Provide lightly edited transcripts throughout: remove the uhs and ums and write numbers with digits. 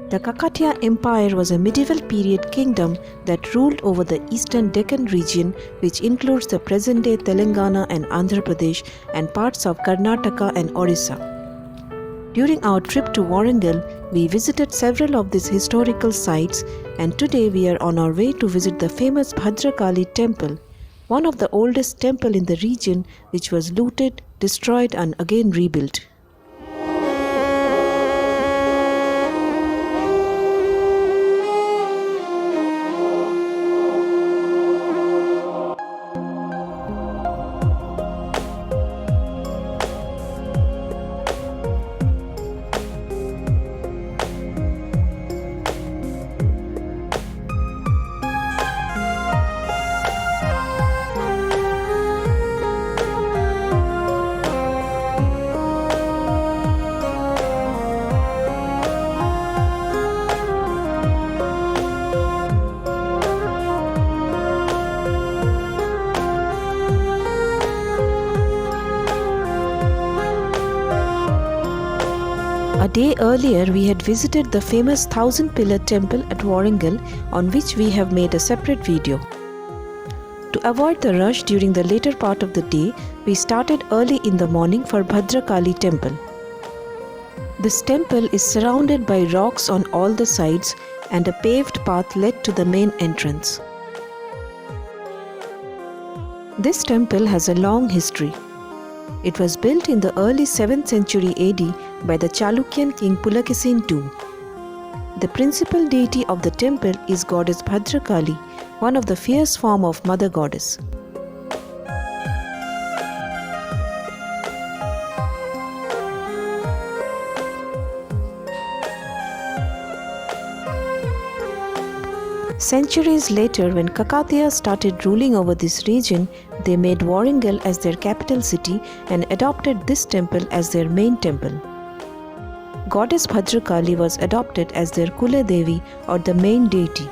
The Kakatiya Empire was a medieval period kingdom that ruled over the eastern Deccan region, which includes the present-day Telangana and Andhra Pradesh and parts of Karnataka and Orissa. During our trip to Warangal, we visited several of these historical sites, and today we are on our way to visit the famous Bhadrakali temple, one of the oldest temples in the region, which was looted, destroyed and again rebuilt. A day earlier, we had visited the famous 1000-pillar temple at Warangal, on which we have made a separate video. To avoid the rush during the later part of the day, we started early in the morning for Bhadrakali temple. This temple is surrounded by rocks on all the sides, and a paved path led to the main entrance. This temple has a long history. It was built in the early 7th century AD by the Chalukyan king Pulakesin II. The principal deity of the temple is goddess Bhadrakali, one of the fierce form of mother goddess. Centuries later, when Kakatiya started ruling over this region, they made Warangal as their capital city and adopted this temple as their main temple. Goddess Bhadrakali was adopted as their Kula Devi or the main deity.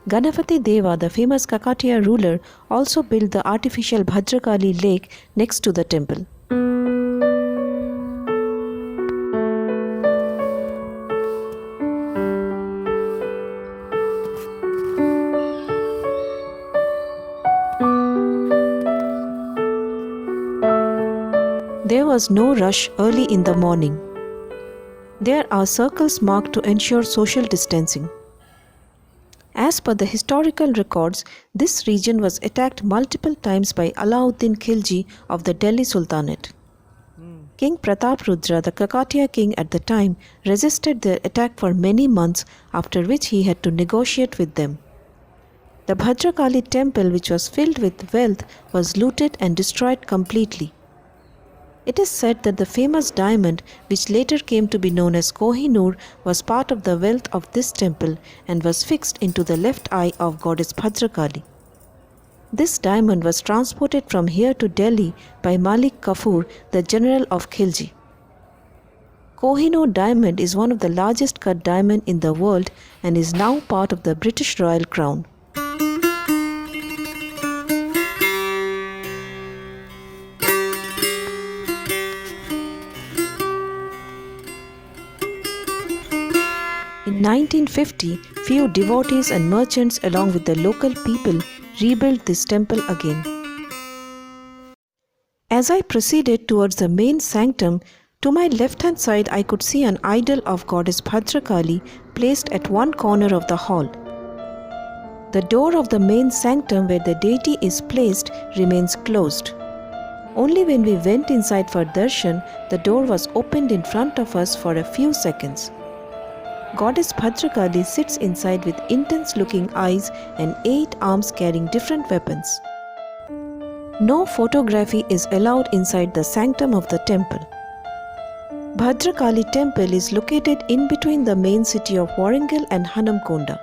Ganapati Deva, the famous Kakatiya ruler, also built the artificial Bhadrakali lake next to the temple. There was no rush early in the morning. There are circles marked to ensure social distancing. As per the historical records, this region was attacked multiple times by Alauddin Khilji of the Delhi Sultanate. King Prataprudra, the Kakatiya king at the time, resisted their attack for many months, after which he had to negotiate with them. The Bhadrakali temple, which was filled with wealth, was looted and destroyed completely. It is said that the famous diamond, which later came to be known as Kohinoor, was part of the wealth of this temple and was fixed into the left eye of goddess Bhadrakali. This diamond was transported from here to Delhi by Malik Kafur, the general of Khilji. Kohinoor diamond is one of the largest cut diamond in the world and is now part of the British Royal Crown. In 1950, few devotees and merchants along with the local people rebuilt this temple again. As I proceeded towards the main sanctum, to my left-hand side I could see an idol of goddess Bhadrakali placed at one corner of the hall. The door of the main sanctum where the deity is placed remains closed. Only when we went inside for darshan, the door was opened in front of us for a few seconds. Goddess Bhadrakali sits inside with intense-looking eyes and 8 arms carrying different weapons. No photography is allowed inside the sanctum of the temple. Bhadrakali temple is located in between the main city of Warangal and Hanamkonda.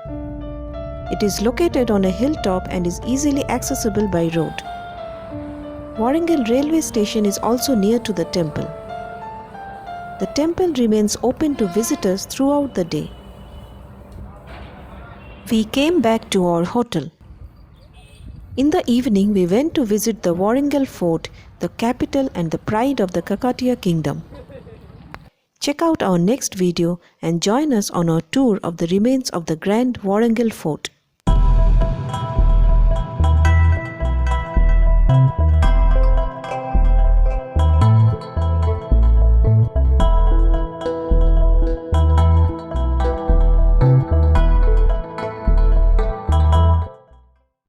It is located on a hilltop and is easily accessible by road. Warangal railway station is also near to the temple. The temple remains open to visitors throughout the day. We came back to our hotel. In the evening, we went to visit the Warangal fort, the capital and the pride of the Kakatiya kingdom. Check out our next video and join us on our tour of the remains of the grand Warangal fort.